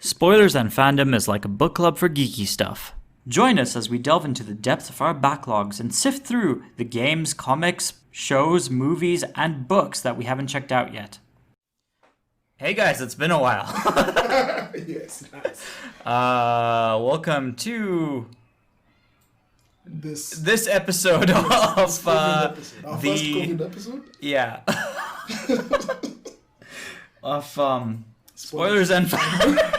Spoilers and Fandom is like a book club for geeky stuff. Join us as we delve into the depth of our backlogs and sift through the games, comics, shows, movies, and books that we haven't checked out yet. Hey guys, it's been a while. Yes, nice. Welcome to This episode of COVID episode. Our the first COVID episode? yeah of spoilers and Fandom.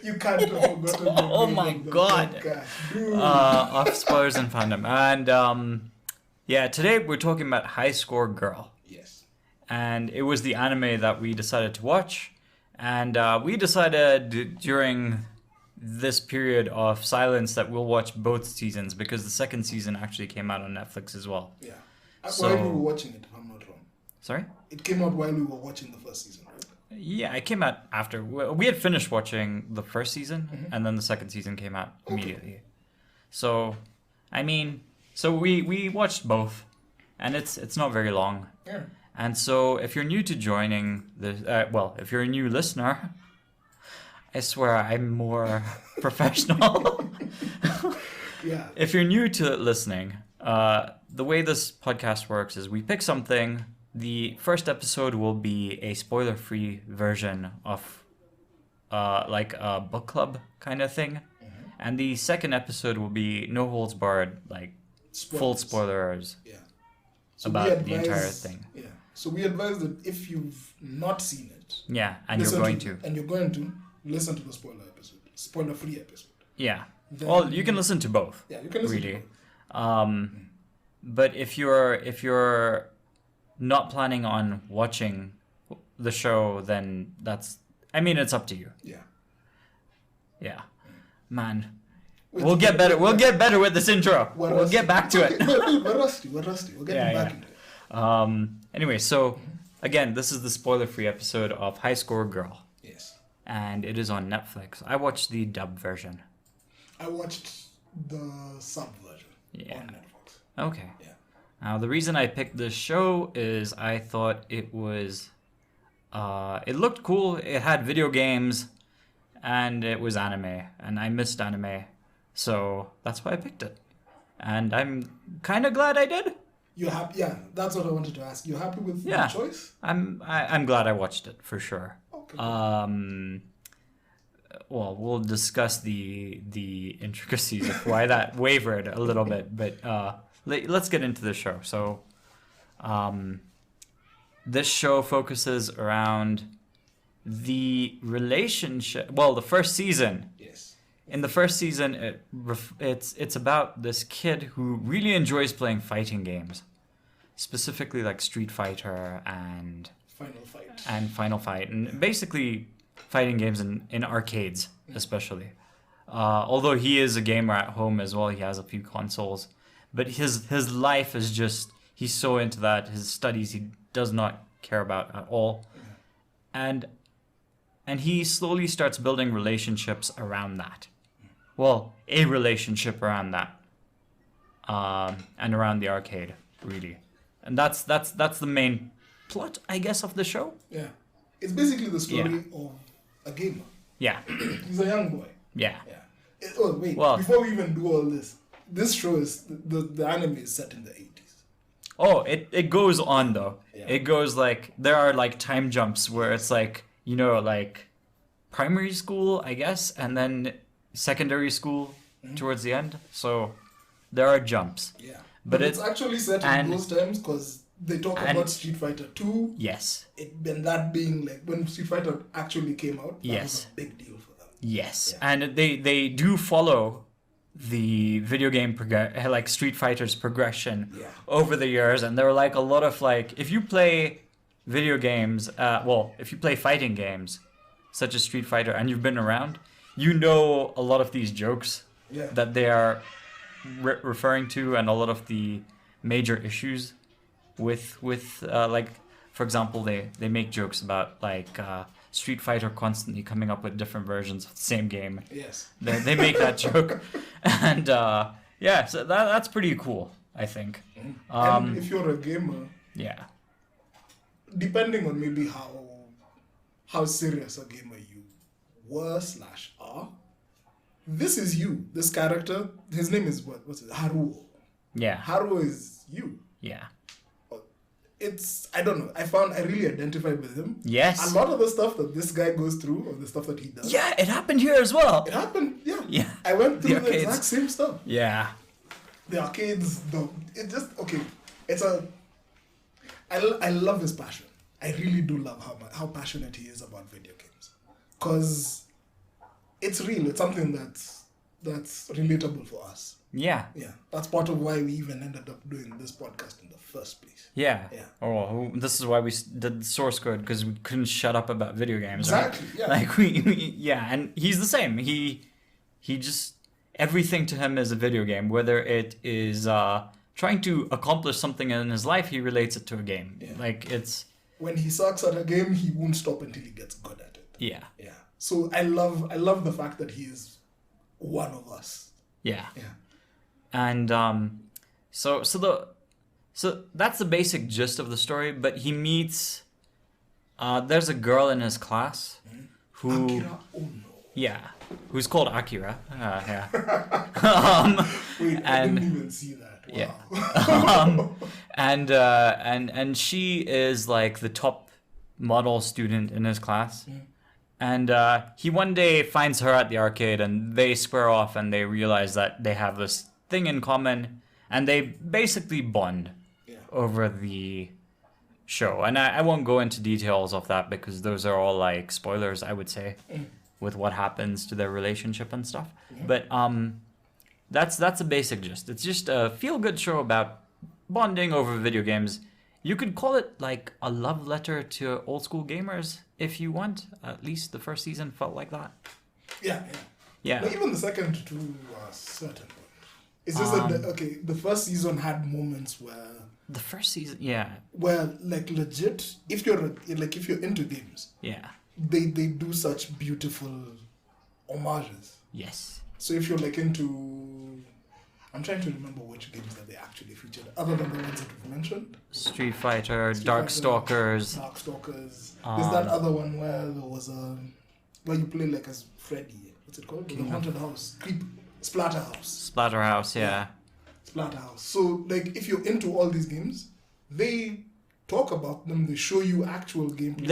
You can't have forgotten the Oh name my of the God. podcast. Dude. Of spoilers and Fandom, and today we're talking about High Score Girl. Yes. And it was the anime that we decided to watch. And we decided during this period of silence that we'll watch both seasons because the second season actually came out on Netflix as well. Yeah. So- While we were watching it, if I'm not wrong. Sorry? It came out while we were watching the first season, right? Yeah, it came out after. We had finished watching the first season, and then the second season came out immediately. So, we watched both, and it's not very long. Yeah. And so, if you're new to joining this, if you're a new listener, I swear I'm more professional. Yeah. If you're new to listening, the way this podcast works is we pick something. The first episode will be a spoiler-free version of like a book club kind of thing. And the second episode will be no holds barred, like full spoilers Yeah. So we about the advise- entire thing. Yeah. So we advise that if you've not seen it, Yeah, and you're listen going to. And you're going to listen to the spoiler-free episode. Yeah. Then- Well, you can listen to both. Yeah, you can listen Really. to both. But if you're not planning on watching the show, then it's up to you. Yeah. Yeah. Man. Wait, We'll get better. We'll get better with this intro. We're We'll rusty. get back to it. We're rusty. We're getting Yeah, back yeah. into it. Anyway, so again, this is the spoiler-free episode of High Score Girl, Yes. and it is on Netflix. I watched the dub version. I watched the sub version Yeah. on Netflix. Okay. Yeah. Now, the reason I picked this show is I thought it was, it looked cool. It had video games, and it was anime, and I missed anime, so that's why I picked it. And I'm kind of glad I did. You happy? Yeah, that's what I wanted to ask. You happy with Yeah. the choice? I'm glad I watched it for sure. Okay. Well, we'll discuss the intricacies of why that wavered a little bit, but let's get into the show. So, this show focuses around the relationship. Well, the first season. Yes. In the first season, it's about this kid who really enjoys playing fighting games, specifically like Street Fighter and Final Fight. and basically fighting games in arcades, especially. Although he is a gamer at home as well, he has a few consoles, but his life is just, he's so into that. His studies he does not care about at all, and he slowly starts building relationships around that. Well, a relationship around that, and around the arcade, really, and that's the main plot, I guess, of the show. Yeah. It's basically the story of a gamer. Yeah, He's a young boy. yeah. Yeah. Wait. Well- Before we even do all this show is the anime is set in the 80s. Oh, it goes on though. Yeah. It goes like, there are like time jumps where it's like, like primary school, I guess, and then secondary school towards the end. So there are jumps. Yeah. But But it's actually set in and- those times because they talk and- about Street Fighter 2. Yes. And that being like when Street Fighter actually came out, that Yes. was a big deal for them. Yes. Yeah. And they do follow the video game like Street Fighter's progression Yeah. over the years, and there are like a lot of like, if you play video games, if you play fighting games such as Street Fighter and you've been around, you know a lot of these jokes Yeah. that they are referring to, and a lot of the major issues with like, for example, they make jokes about like Street Fighter constantly coming up with different versions of the same game. Yes. They make that joke, and so that's pretty cool, I think. And if you're a gamer, Yeah. depending on maybe how serious a gamer you were/are. This is you. This character, his name is what? What's it? Haruo. Yeah. Haruo is you. Yeah. I don't know. I really identified with him. Yes. A lot of the stuff that this guy goes through, or the stuff that he does. Yeah, it happened here as well. It happened, yeah. Yeah. I went through the arcades. exact same stuff. Yeah. The arcades, I love his passion. I really do love how passionate he is about video games. Because it's real. It's something that's relatable for us. Yeah. Yeah. That's part of why we even ended up doing this podcast in the first place. Yeah. Yeah. Oh, this is why we did source code, because we couldn't shut up about video games. Exactly. Right? Yeah. Like yeah, and he's the same. He just, everything to him is a video game. Whether it is trying to accomplish something in his life, he relates it to a game. Yeah. Like it's. When he sucks at a game, he won't stop until he gets good at it. Yeah. Yeah. So I love the fact that he is one of us. Yeah. Yeah. And so that's the basic gist of the story. But he meets. There's a girl in his class who. Akira Ono. Yeah, who's called Akira. Yeah. Wait, I didn't even see that. Wow. Yeah. And she is like the top model student in his class. And he one day finds her at the arcade, and they square off, and they realize that they have this thing in common, and they basically bond over the show. And I won't go into details of that because those are all like spoilers, I would say, with what happens to their relationship and stuff. But that's a basic gist. It's just a feel-good show about bonding over video games. You could call it like a love letter to old school gamers if you want. At least the first season felt like that. Yeah. Yeah. But even the second to a certain point. It's just that the first season had moments where the first season, yeah. Where like legit, if you're into games, yeah, they do such beautiful homages. Yes. So if you're like into, I'm trying to remember which games that they actually featured, other than the ones that we've mentioned. Street Fighter, Darkstalkers. There's that other one where there was where you play like as Freddy. What's it called? The Haunted House. Splatterhouse, yeah. Splatterhouse. So like if you're into all these games, they talk about them, they show you actual gameplay.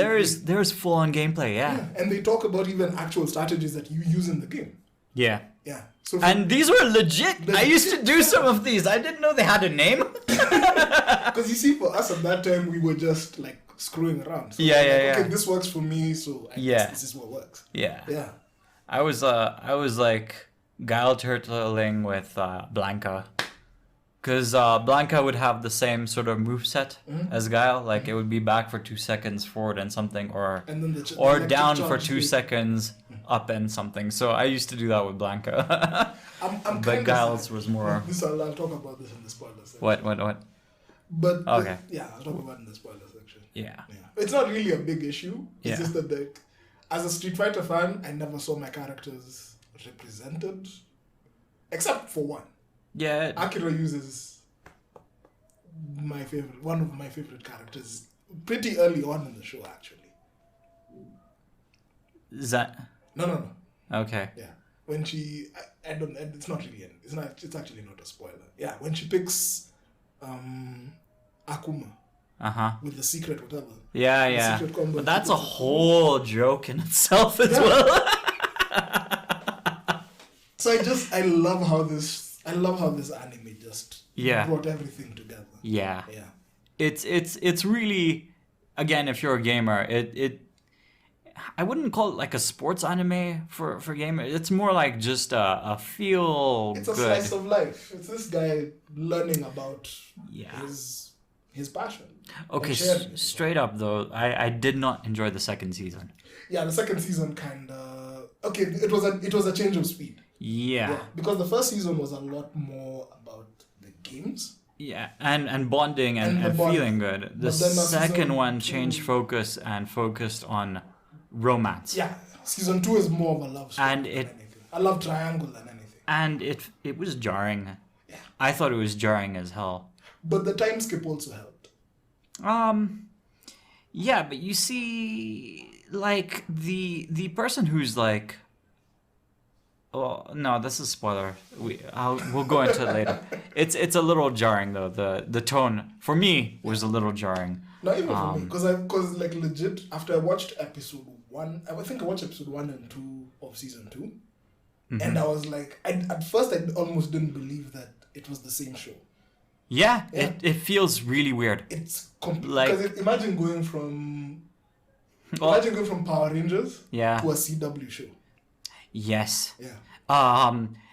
There's full on gameplay, yeah. And they talk about even actual strategies that you use in the game. Yeah. Yeah. So and these were legit. I used to do some of these. I didn't know they had a name. Because you see, for us at that time, we were just like screwing around. So okay, this works for me, so I guess this is what works. Yeah. Yeah. I was like Guile turtling with Blanca. Because Blanca would have the same sort of moveset as Guile. Like it would be back for 2 seconds forward and something, or down for 2 seconds up and something. So I used to do that with Blanca. But Guile's was more. I'll talk about this in the spoiler section. What? But okay. I'll talk about it in the spoiler section. Yeah. It's not really a big issue. It's just that as a Street Fighter fan, I never saw my characters represented, except for one. Yeah. Akira uses one of my favorite characters pretty early on in the show, actually. Is that? No. Okay. Yeah. When she, I don't. It's not really. It's actually not a spoiler. Yeah. When she picks, Akuma. With the secret whatever. Yeah. But that's a whole joke in itself as well. So I love how this anime just brought everything together. Yeah. It's really, again, if you're a gamer, I wouldn't call it like a sports anime for gamers. It's more like just a feel. It's a slice of life. It's this guy learning about his passion. Okay, straight up though, I did not enjoy the second season. Yeah, the second season kinda it was a change of speed. Yeah. Because the first season was a lot more about the games. Yeah, and bonding and feeling good. The second one changed focus and focused on romance. Yeah, season 2 is more of a love story and than anything. A love triangle than anything. And it was jarring. Yeah. I thought it was jarring as hell. But the time skip also helped. Yeah, but you see, like the person who's like, oh no, this is spoiler. We'll go into it later. It's a little jarring though. The tone for me was a little jarring. Not even for me, because like legit, after I watched episode 1, I think I watched episode 1 and 2 of season 2, and I was like, at first I almost didn't believe that it was the same show. Yeah. It feels really weird. It's because imagine going from Power Rangers to a CW show. Yes. Yeah.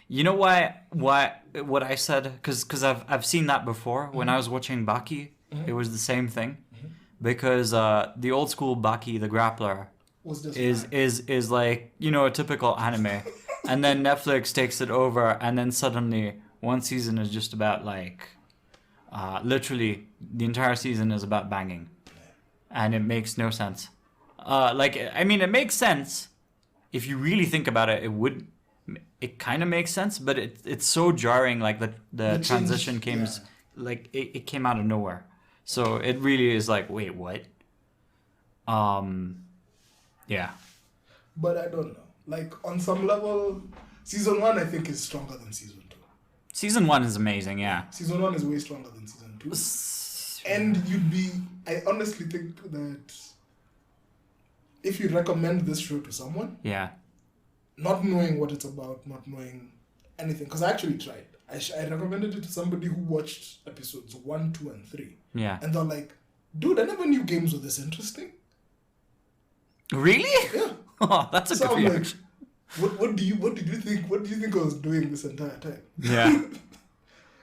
You know what I said, because I've seen that before when I was watching Baki. It was the same thing, because the old school Baki the Grappler Was just is like, you know, a typical anime, and then Netflix takes it over, and then suddenly one season is just about like, literally the entire season is about banging, and it makes no sense. It makes sense if you really think about it. It kind of makes sense, but it's so jarring. Like the transition came, like it came out of nowhere. So it really is like, wait, what? Yeah. But I don't know. Like on some level, season 1 I think is stronger than season 2. Season 1 is amazing, yeah. Season 1 is way stronger than season 2. And I honestly think that if you recommend this show to someone, yeah, not knowing what it's about, not knowing anything, because I actually tried. I recommended it to somebody who watched episodes 1, 2, and 3. Yeah. And they're like, dude, I never knew games were this interesting. Really? Yeah. Oh, that's a So good I'm reaction. like, what do you think I was doing this entire time? Yeah.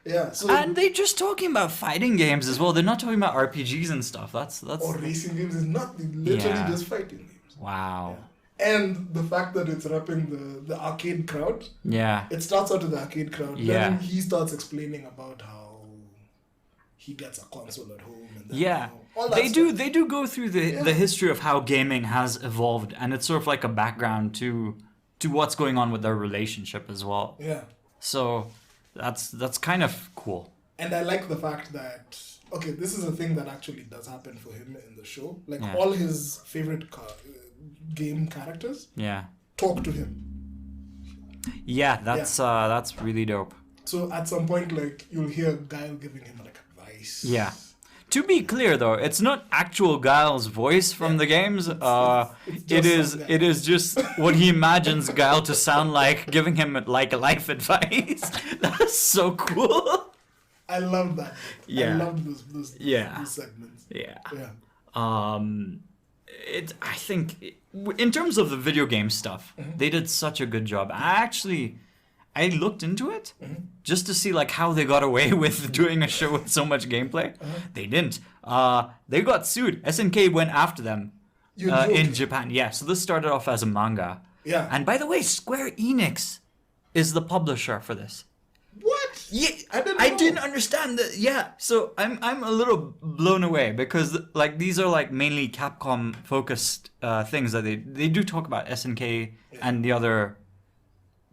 Yeah. So And they're just talking about fighting games as well. They're not talking about RPGs and stuff. That's or racing games is not literally just fighting games. Wow. Yeah. And the fact that it's repping the arcade crowd. Yeah. It starts out with the arcade crowd. Yeah. Then he starts explaining about how he gets a console at home. And then, Yeah. all that They stuff. do go through the history of how gaming has evolved, and it's sort of like a background to what's going on with their relationship as well. Yeah. So that's kind of cool. And I like the fact that, okay, this is a thing that actually does happen for him in the show. Like Yeah. all his favorite game characters Yeah. talk to him. Yeah, that's really dope. So at some point, like, you'll hear Guile giving him like advice. Yeah. To be clear though, it's not actual Guile's voice from the games. It is just what he imagines Guile to sound like, giving him like life advice. That's so cool. I love that. Yeah. I love those segments. Yeah. Yeah. I think in terms of the video game stuff, they did such a good job. I looked into it just to see like how they got away with doing a show with so much gameplay. They didn't. They got sued. SNK went after them in Japan. Yeah, so this started off as a manga. Yeah. And by the way, Square Enix is the publisher for this. What? Yeah, I didn't understand that. Yeah, so I'm a little blown away because like these are like mainly Capcom focused things that they do talk about SNK and the other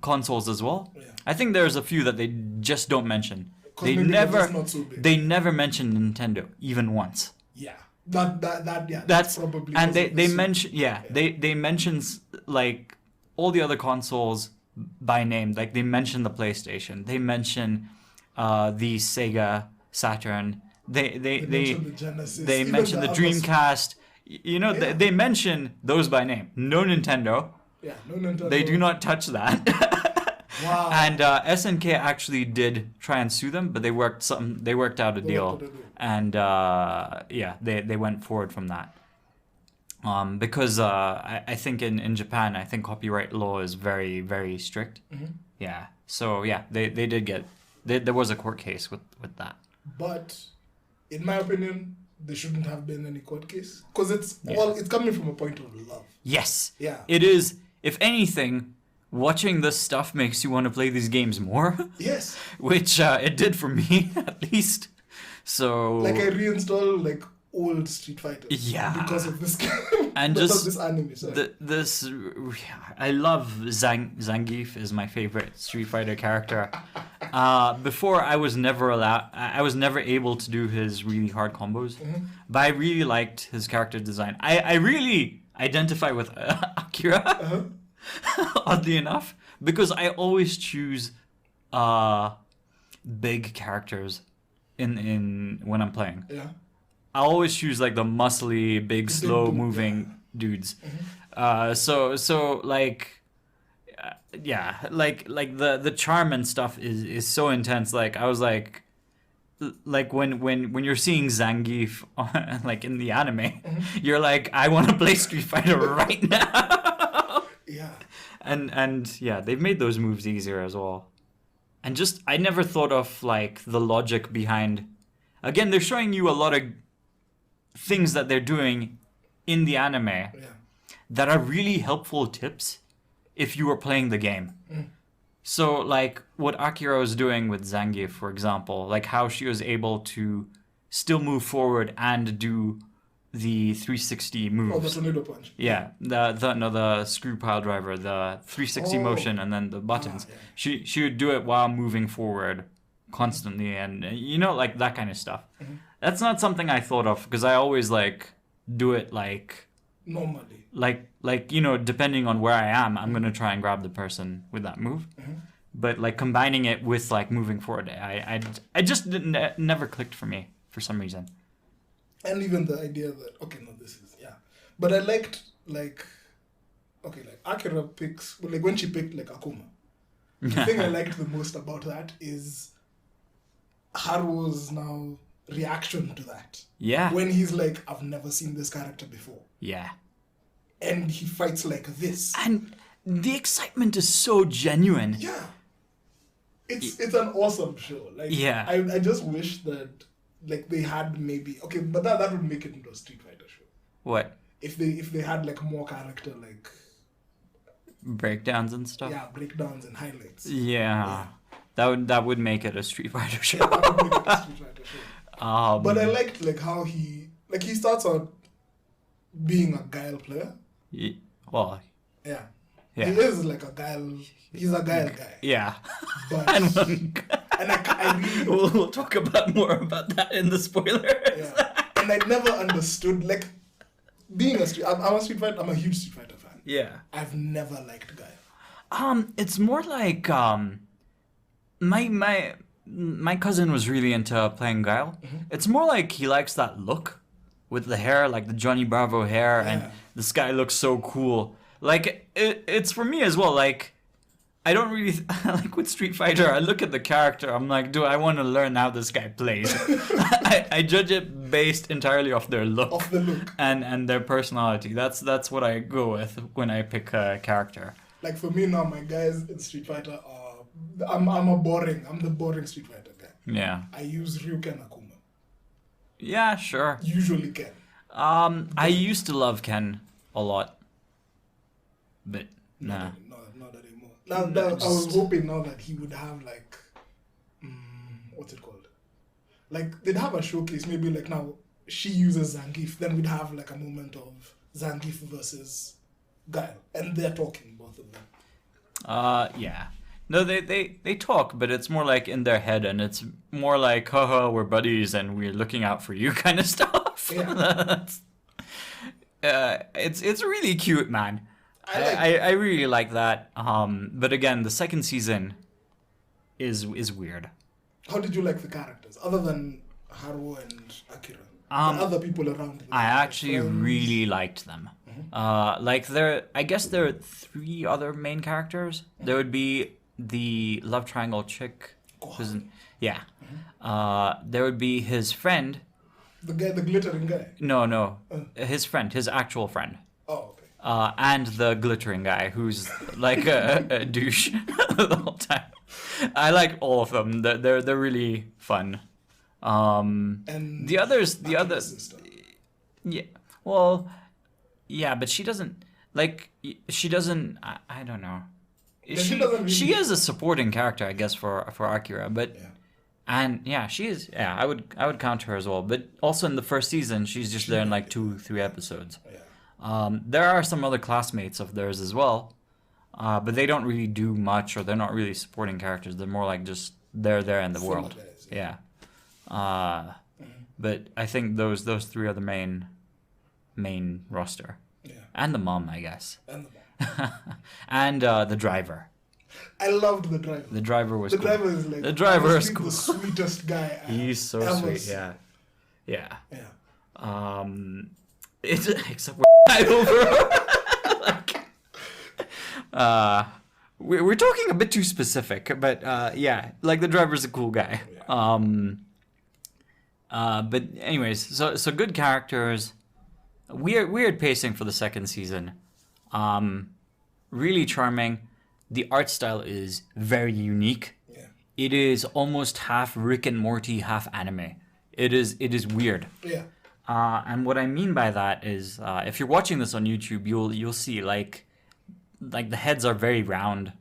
consoles as well. Yeah. I think there's a few that they just don't mention. They maybe never they're just not so big. they never mention Nintendo even once. Yeah. That's probably. And also they the mention they mentions like all the other consoles by name. Like they mention the PlayStation. They mention the Sega Saturn. They mention the Genesis. They even mention the Dreamcast. You know, they mention those by name. No Nintendo. Yeah, no Nintendo. They do not touch that. Wow. And SNK actually did try and sue them, but they worked out a deal, and they went forward from that. Because I think in Japan, I think copyright law is very, very strict. Yeah. So yeah, they did get there was a court case with that. But in my opinion, there shouldn't have been any court case because it's coming from a point of love. Yes. Yeah. It is. If anything, watching this stuff makes you want to play these games more. Yes. Which it did for me, at least. So. Like I reinstalled like old Street Fighter. Yeah. Because of this game. And because just of this anime. Sorry. I love Zangief is my favorite Street Fighter character. Before I was never able to do his really hard combos, but I really liked his character design. I identify with Akira, oddly enough, because I always choose big characters in when I'm playing. Yeah. I always choose like the muscly, big, slow moving dudes. So like yeah, like the charm and stuff is so intense. Like I was like when you're seeing Zangief like in the anime, you're like, I want to play Street Fighter right now. Yeah. And yeah, they've made those moves easier as well. And just I never thought of like the logic behind. Again, they're showing you a lot of things that they're doing in the anime that are really helpful tips if you were playing the game. So like what Akira was doing with Zangief, for example, like how she was able to still move forward and do the 360 moves. Oh, the tornado punch. Yeah, the screw pile driver, the 360 motion, and then the buttons. She would do it while moving forward constantly, and you know, like that kind of stuff. That's not something I thought of because I always like do it like normally. Like you know, depending on where I am, I'm gonna try and grab the person with that move. But like combining it with like moving forward, I just didn't never clicked for me for some reason. And even the idea that but I liked like Akira picks like when she picked like Akuma. The thing I liked the most about that is Haruo's now reaction to that. Yeah. When he's like, I've never seen this character before. Yeah. And he fights like this. And the excitement is so genuine. Yeah. It's an awesome show. Like yeah. I just wish that like they had maybe but that would make it into a Street Fighter show. What? If they had like more character like breakdowns and stuff. Yeah, breakdowns and highlights. Yeah. That would make it a Street Fighter show. Yeah, that would make it a Street Fighter show. But I liked like how he starts out being a guile player. Well. Yeah. He is like a guile. He's a guile guy. Yeah. But and I really we'll talk about more about that in the spoilers. Yeah. And I never understood like being a I'm a huge Street Fighter fan. Yeah. I've never liked guile. It's more like my cousin was really into playing Guile. It's more like he likes that look with the hair, like the Johnny Bravo hair, and this guy looks so cool. Like it's for me as well. Like I don't really like with Street Fighter. I look at the character. I'm like, do I want to learn how this guy plays? I judge it based entirely off their look, and their personality. That's what I go with when I pick a character. Like for me now, my guys in Street Fighter are I'm the boring Street Fighter guy. Yeah. I use Ryu Ken Akuma. Yeah, sure. Usually Ken. I used to love Ken a lot, but not anymore. Now, I was hoping now that he would have like, what's it called? Like they'd have a showcase. Maybe like now she uses Zangief, then we'd have like a moment of Zangief versus Guile, and they're talking both of them. Yeah. No, they talk, but it's more like in their head, and it's more like, haha, we're buddies and we're looking out for you kind of stuff. Yeah. It's really cute, man. I really like that. But again, the second season is weird. How did you like the characters, other than Haruo and Akira? The other people around them? I actually really liked them. Like I guess there are 3 other main characters. There would be the love triangle chick. There would be his friend. The guy, the glittering guy. No, his friend, his actual friend. Oh, okay. And the glittering guy, who's like a douche the whole time. I like all of them. They're really fun. And the others. Sister. Yeah. Well. Yeah, but she doesn't like. She doesn't. I don't know. She is a supporting character, I guess, for Akira, but. Yeah. And yeah, she is. Yeah, I would count her as well. But also in the first season, she's just there in like 2-3 episodes. Yeah. There are some other classmates of theirs as well, but they don't really do much, or they're not really supporting characters. They're more like just they're there in the world. Yeah. But I think those 3 are the main roster. Yeah. And the mom, I guess. And the mom. And the driver. I loved the driver. The driver was The cool. driver is like The driver is honestly cool. the sweetest guy. He's so ever sweet. seen. Yeah. Yeah. Yeah. It's except we're over. We're talking a bit too specific, but yeah, like the driver's a cool guy. But anyways, so good characters, weird pacing for the second season, really charming. The art style is very unique. Yeah. It is almost half Rick and Morty, half anime. It is weird. Yeah. And what I mean by that is, if you're watching this on YouTube, you'll see like the heads are very round.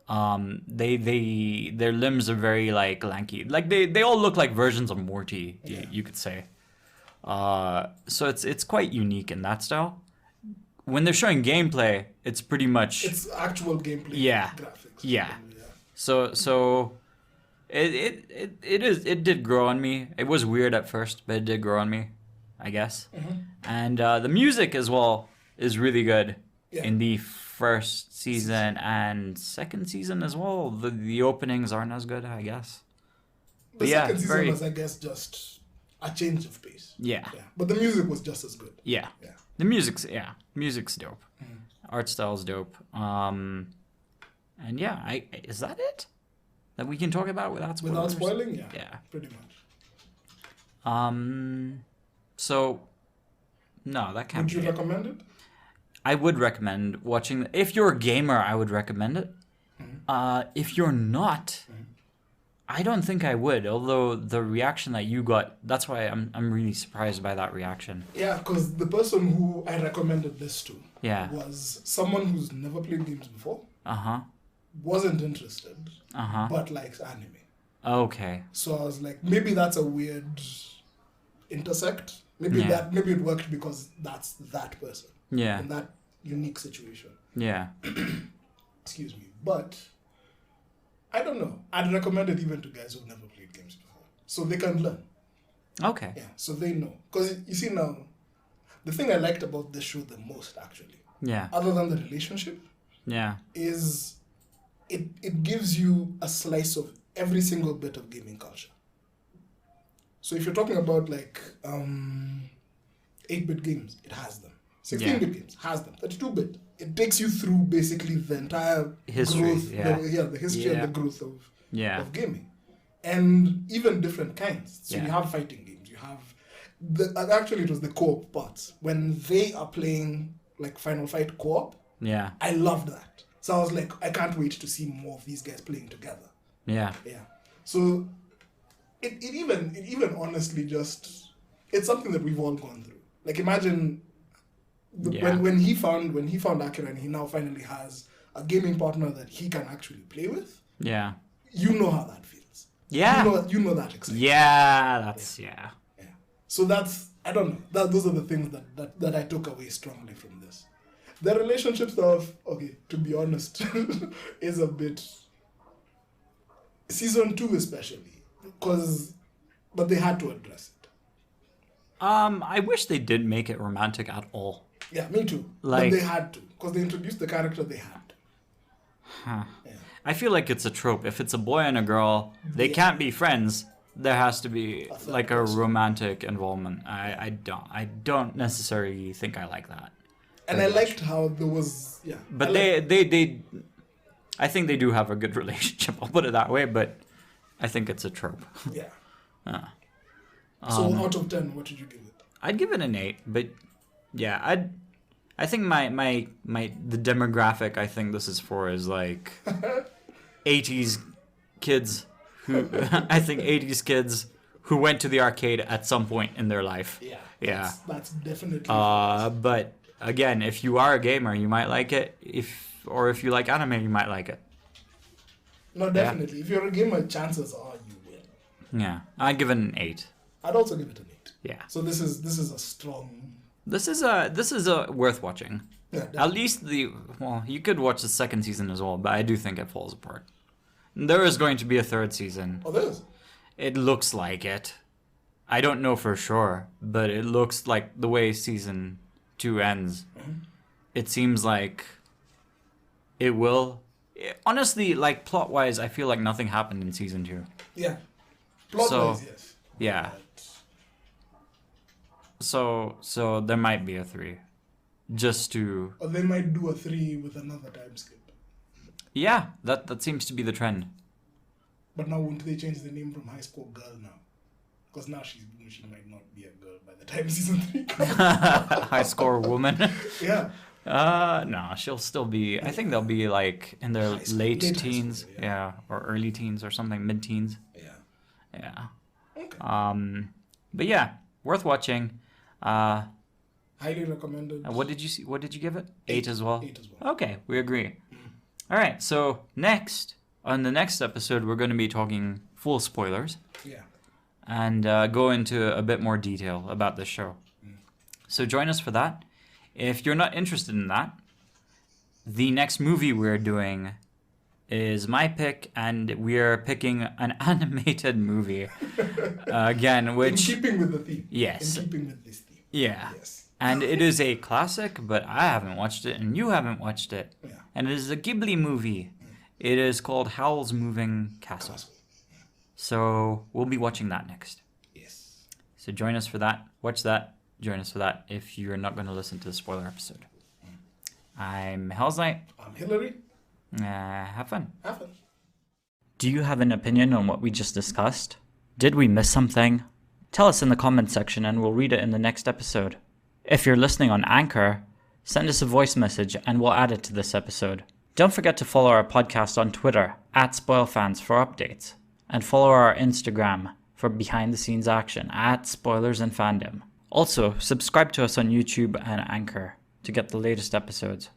Their limbs are very like lanky. Like they all look like versions of Morty. Yeah. You could say. So it's quite unique in that style. When they're showing gameplay, it's pretty much It's actual gameplay. Yeah. Graphics. Yeah. So it did grow on me. It was weird at first, but it did grow on me, I guess. And the music as well is really good Yeah. in the first season and second season as well. The openings aren't as good, I guess. The Yeah, second season very- was, I guess, just a change of pace. Yeah. Yeah. But the music was just as good. Yeah. Yeah. The music's dope. Art style's dope. And yeah, is that it that we can talk about without spoilers? Without spoiling, yeah. Yeah. Pretty much. So no, that can't Would you be it. recommend it? I would recommend watching. If you're a gamer, I would recommend it. If you're not, I don't think I would. Although the reaction that you got, that's why I'm really surprised by that reaction. Yeah, because the person who I recommended this to Yeah. was someone who's never played games before, Uh-huh. wasn't interested, Uh-huh. but likes anime. Okay. So I was like, maybe that's a weird intersect. Maybe Yeah. maybe it worked because that's that person Yeah. in that unique situation. Yeah. Excuse me. But I don't know. I'd recommend it even to guys who've never played games before. So they can learn. Okay. Yeah. So they know. Because you see now, the thing I liked about this show the most actually, Yeah. other than the relationship, Yeah. is it gives you a slice of every single bit of gaming culture. So if you're talking about like 8-bit games, it has them. 16-bit games has them. 32-bit, it takes you through basically the entire History, growth, yeah. the history Yeah. and the growth of Yeah. gaming, and even different kinds. So Yeah. you have fighting games. You have actually it was the co-op parts when they are playing like Final Fight co-op. Yeah. I loved that. So I was like, I can't wait to see more of these guys playing together. Yeah. Yeah. So it even honestly just it's something that we've all gone through. Like imagine Yeah. when he found Akira and he now finally has a gaming partner that he can actually play with. Yeah. You know how that feels. Yeah. You know that excitement. Yeah. That's yeah. Yeah. So that's I don't know. Those are the things that I took away strongly from this. The relationship stuff, okay, to be honest, is a bit season 2 especially. But they had to address it. I wish they didn't make it romantic at all. Yeah, me too. Like- but they had to. Because they introduced the character they had to. Huh. Yeah. I feel like it's a trope. If it's a boy and a girl, they Yeah. can't be friends. There has to be A third like a person. romantic involvement. I don't necessarily think I like that. And I liked how there was But I they I think they do have a good relationship. I'll put it that way. But I think it's a trope. yeah. Uh, So out of 10, what did you give it? I'd give it an 8, but yeah, I think my the demographic I think this is for is like 80s kids who I think 80s kids who went to the arcade at some point in their life. Yeah. That's definitely. But again, if you are a gamer, you might like it. If you like anime, you might like it. no, definitely. If you're a gamer, chances are you will. Yeah, I'd give it an 8. I'd also give it an 8. Yeah. So this is a strong. This is a worth watching. Yeah, At least you could watch the second season as well, but I do think it falls apart. There is going to be a third season. Oh, there is. It looks like it. I don't know for sure, but it looks like the way season 2 ends, it seems like it will. Honestly, like plot-wise, I feel like nothing happened in season 2. Yeah. Plot-wise, yes. Yeah. So there might be a 3, just to. Or they might do a 3 with another time skip. Yeah, that seems to be the trend. But now won't they change the name from High Score Girl now? Because now she might not be a girl by the time season 3 comes. High score woman. Yeah. No, she'll still be. I think they'll be like in their late teens, school, yeah, or early teens or something, mid-teens. Yeah. Okay. But yeah, worth watching. Highly recommended. What did you see? What did you give it? 8 as well. 8 as well. Okay, we agree. All right. So on the next episode, we're going to be talking full spoilers. Yeah. And go into a bit more detail about this show. So join us for that. If you're not interested in that, the next movie we're doing is my pick, and we're picking an animated movie again, which in keeping with the theme. Yes. In keeping with this theme. Yeah. Yes. And it is a classic, but I haven't watched it, and you haven't watched it. Yeah. And it is a Ghibli movie. It is called Howl's Moving Castle. So we'll be watching that next. Yes. So join us for that. Watch that. Join us for that if you're not going to listen to the spoiler episode. I'm Hell's Knight. I'm Hillary. Have fun. Have fun. Do you have an opinion on what we just discussed? Did we miss something? Tell us in the comments section and we'll read it in the next episode. If you're listening on Anchor, send us a voice message and we'll add it to this episode. Don't forget to follow our podcast on Twitter @SpoilFans for updates. And follow our Instagram for behind-the-scenes action @Spoilers and Fandom. Also, subscribe to us on YouTube and Anchor to get the latest episodes.